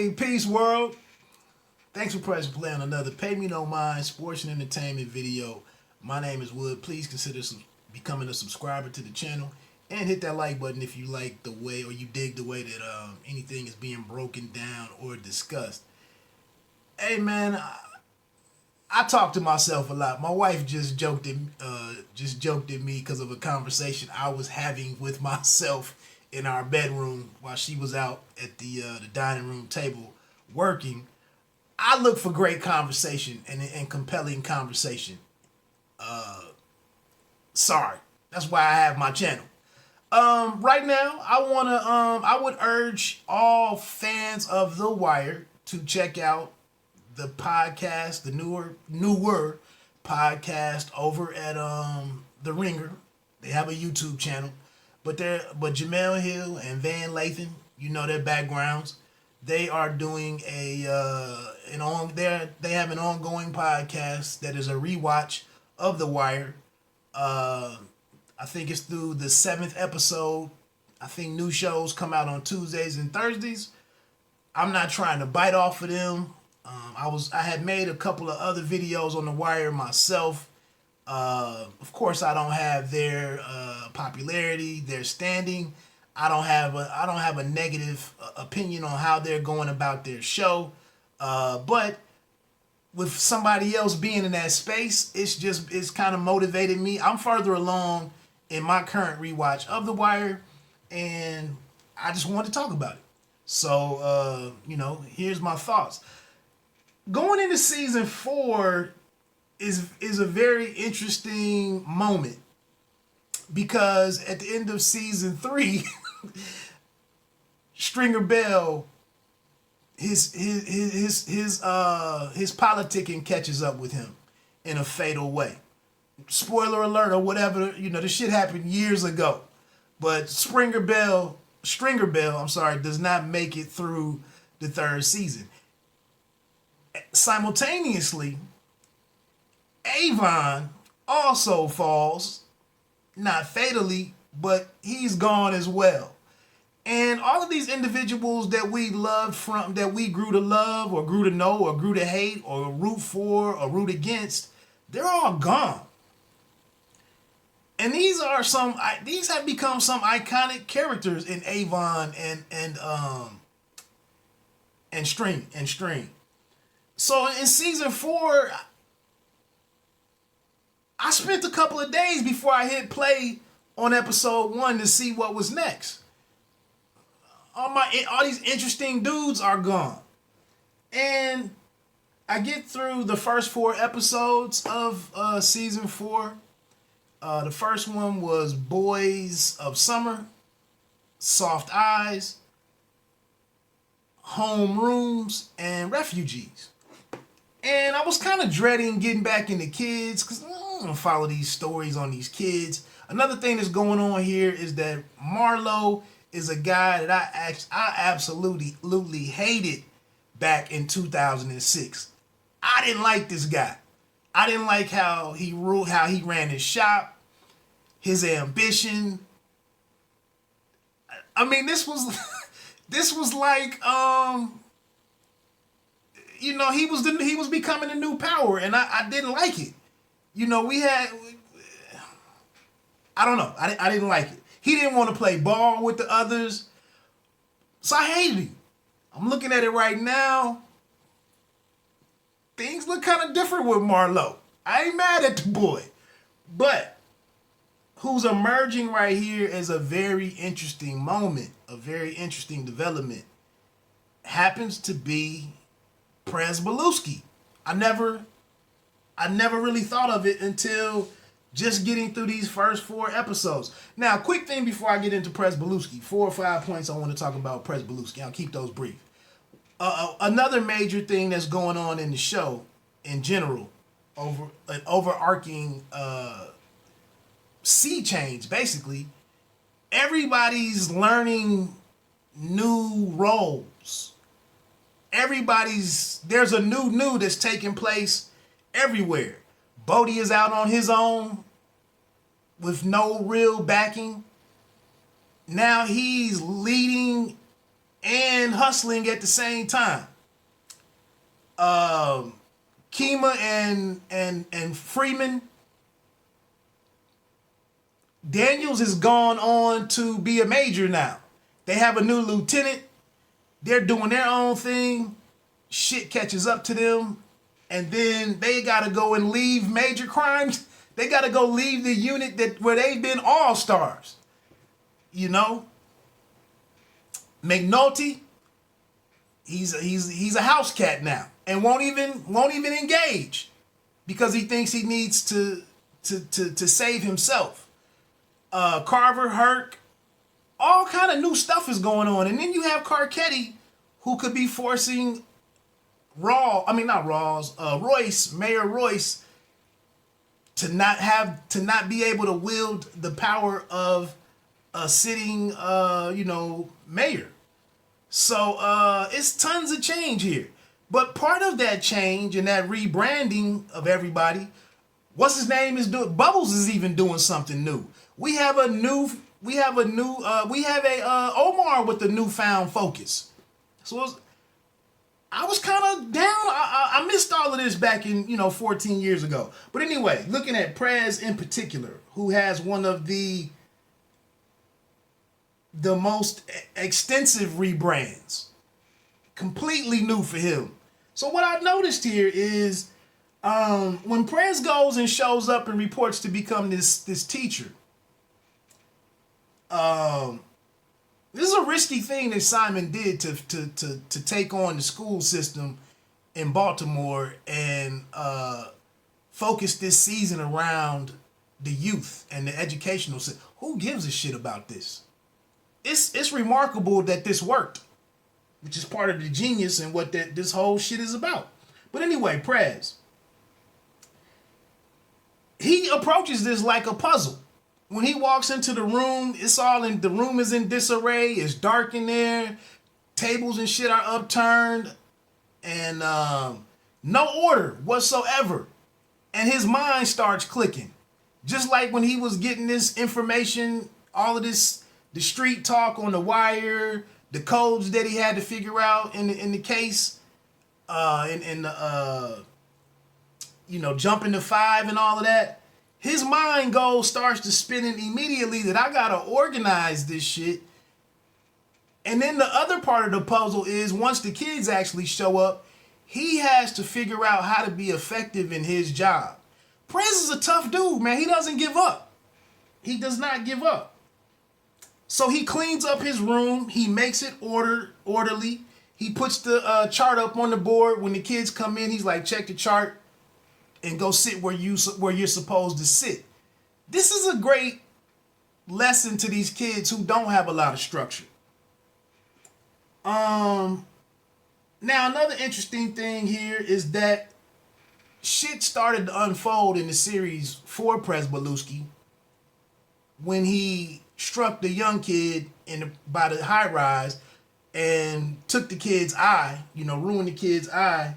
Hey, peace world. Thanks for pressing play on another Pay Me No Mind sports and entertainment video. My name is Wood. Please consider becoming a subscriber to the channel and hit that like button if you like the way or you dig the way that anything is being broken down or discussed. Hey man, I talk to myself a lot. My wife just joked at me because of a conversation I was having with myself in our bedroom while she was out at the dining room table working. I look for great conversation and compelling conversation. Sorry, that's why I have my channel. Right now, I would urge all fans of The Wire to check out the podcast, the newer podcast over at The Ringer. They have a YouTube channel, but Jamel Hill and Van Lathan, you know their backgrounds. They are doing they have an ongoing podcast that is a rewatch of The Wire. I think it's through the 7th episode. I think new shows come out on Tuesdays and Thursdays. I'm not trying to bite off of them. I had made a couple of other videos on The Wire myself. Of course, I don't have their popularity, their standing. I don't have a negative opinion on how they're going about their show. But with somebody else being in that space, it's kind of motivated me. I'm further along in my current rewatch of The Wire, and I just wanted to talk about it. So, here's my thoughts. Going into season 4 is a very interesting moment because at the end of season 3, Stringer Bell, his politicking catches up with him in a fatal way. Spoiler alert or whatever, the shit happened years ago. But Stringer Bell, does not make it through the 3rd season. Simultaneously, Avon also falls, not fatally, but he's gone as well. And all of these individuals that we loved that we grew to love or grew to know or grew to hate or root for or root against, they're all gone. And these have become some iconic characters in Avon and Stream. So in season 4, I spent a couple of days before I hit play on episode 1 to see what was next. All these interesting dudes are gone. And I get through the first 4 episodes of season 4. The first one was Boys of Summer, Soft Eyes, Home Rooms, and Refugees. And I was kind of dreading getting back into kids because I don't want to follow these stories on these kids. Another thing that's going on here is that Marlo is a guy that I absolutely hated back in 2006. I didn't like this guy. I didn't like how he ran his shop, his ambition. I mean, this was like he was becoming a new power, and I didn't like it. I don't know. I didn't like it. He didn't want to play ball with the others, so I hated him. I'm looking at it right now. Things look kind of different with Marlo. I ain't mad at the boy, but who's emerging right here is a very interesting moment, a very interesting development. Happens to be Pryzbylewski. I never really thought of it until just getting through these first 4 episodes. Now, quick thing before I get into Pryzbylewski. 4 or 5 points I want to talk about Pryzbylewski. I'll keep those brief. Another major thing that's going on in the show in general, an overarching sea change, basically. Everybody's learning new roles. There's a new that's taking place everywhere. Bodie is out on his own with no real backing. Now he's leading and hustling at the same time. Kima and Freeman. Daniels has gone on to be a major now. They have a new lieutenant. They're doing their own thing. Shit catches up to them. And then they got to go and leave major crimes. They got to go leave the unit where they've been all-stars. You know? McNulty, he's a house cat now and won't even engage because he thinks he needs to save himself. Carver, Herc, all kind of new stuff is going on. And then you have Carcetti, who could be forcing Royce, Mayor Royce, to not be able to wield the power of a sitting, mayor. So it's tons of change here. But part of that change and that rebranding of everybody, what's his name is doing? Bubbles is even doing something new. We have a Omar with the newfound focus. So I was kind of down. I missed all of this back in 14 years ago. But anyway, looking at Prez in particular, who has one of the most extensive rebrands, completely new for him. So what I noticed here is when Prez goes and shows up and reports to become this teacher, this is a risky thing that Simon did to take on the school system in Baltimore and focus this season around the youth and the educational system. Who gives a shit about this? It's remarkable that this worked, which is part of the genius and what this whole shit is about. But anyway, Prez, he approaches this like a puzzle. When he walks into the room, the room is in disarray. It's dark in there. Tables and shit are upturned, and no order whatsoever. And his mind starts clicking, just like when he was getting this information, all of this. The street talk on the wire, the codes that he had to figure out in the case, jumping to 5 and all of that. His mind starts to spinning immediately that I gotta organize this shit. And then the other part of the puzzle is once the kids actually show up, he has to figure out how to be effective in his job. Prez is a tough dude, man. He doesn't give up. He does not give up. So he cleans up his room. He makes it orderly. He puts the chart up on the board. When the kids come in, he's like, check the chart and go sit where you're supposed to sit. This is a great lesson to these kids who don't have a lot of structure. Now, another interesting thing here is that shit started to unfold in the series for Pryzbylewski when he struck the young kid by the high rise and took the kid's eye, ruined the kid's eye.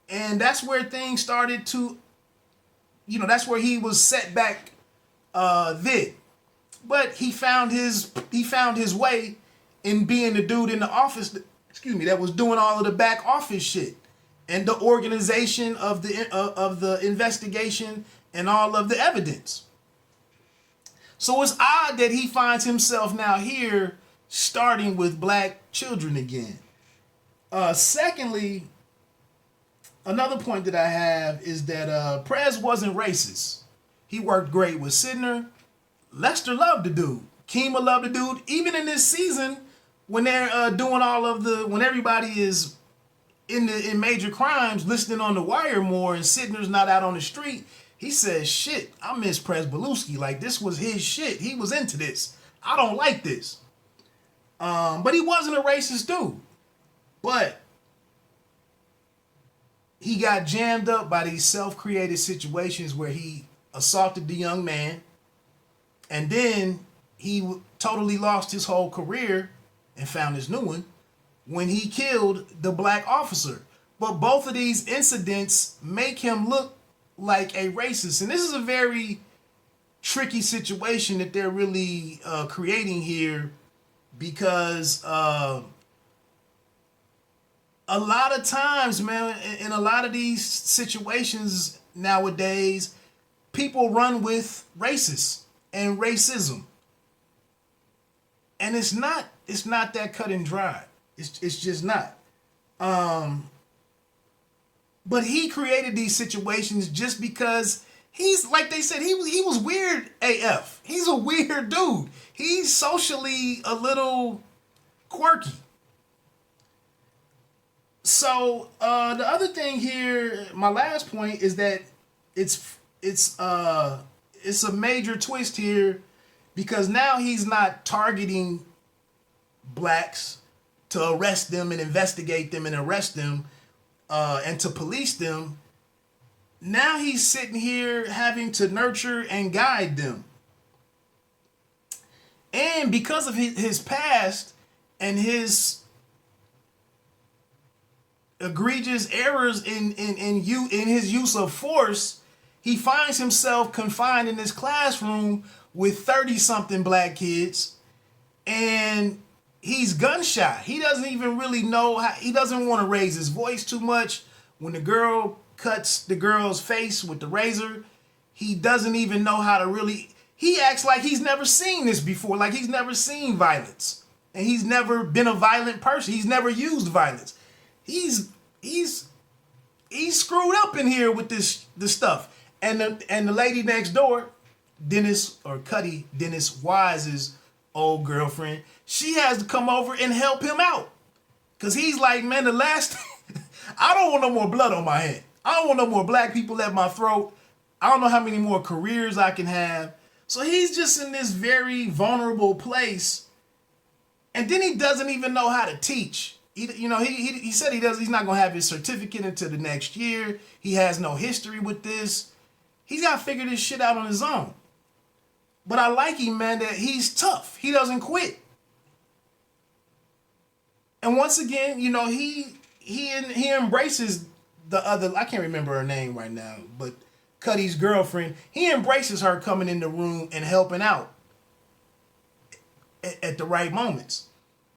And that's where things started to, that's where he was set back then. But he found his way in being the dude in the office, that was doing all of the back office shit and the organization of the investigation and all of the evidence. So it's odd that he finds himself now here starting with black children again. Secondly, another point that I have is that Prez wasn't racist. He worked great with Sidner. Lester loved the dude. Kima loved the dude. Even in this season, when they're doing when everybody is in major crimes, listening on the wire more, and Sidner's not out on the street, he says, shit, I miss Pryzbylewski. Like, this was his shit. He was into this. I don't like this. But he wasn't a racist dude. But he got jammed up by these self-created situations where he assaulted the young man. And then he totally lost his whole career and found his new one when he killed the black officer. But both of these incidents make him look like a racist. And this is a very tricky situation that they're really creating here, because a lot of times, man, in a lot of these situations nowadays, people run with racists and racism. And it's not that cut and dry. It's just not. But he created these situations just because he's, like they said, he was weird AF. He's a weird dude. He's socially a little quirky. So the other thing here, my last point, is that it's a major twist here, because now he's not targeting blacks to arrest them and investigate them and arrest them and to police them. Now he's sitting here having to nurture and guide them. And because of his past and his egregious errors in his use of force, he finds himself confined in this classroom with 30-something black kids, and he's gun shy. He doesn't even really know how, he doesn't want to raise his voice too much. When the girl cuts the girl's face with the razor, he doesn't even know how to really, he acts like he's never seen this before, like he's never seen violence. And he's never been a violent person. He's never used violence. He's screwed up in here with this stuff. And the lady next door, Dennis Wise's old girlfriend, she has to come over and help him out. Cause he's like, man, I don't want no more blood on my hand. I don't want no more black people at my throat. I don't know how many more careers I can have. So he's just in this very vulnerable place. And then he doesn't even know how to teach. He said he's not going to have his certificate until the next year. He has no history with this. He's got to figure this shit out on his own. But I like him, man, that he's tough. He doesn't quit. And once again, he embraces the other, I can't remember her name right now, but Cuddy's girlfriend, he embraces her coming in the room and helping out at the right moments.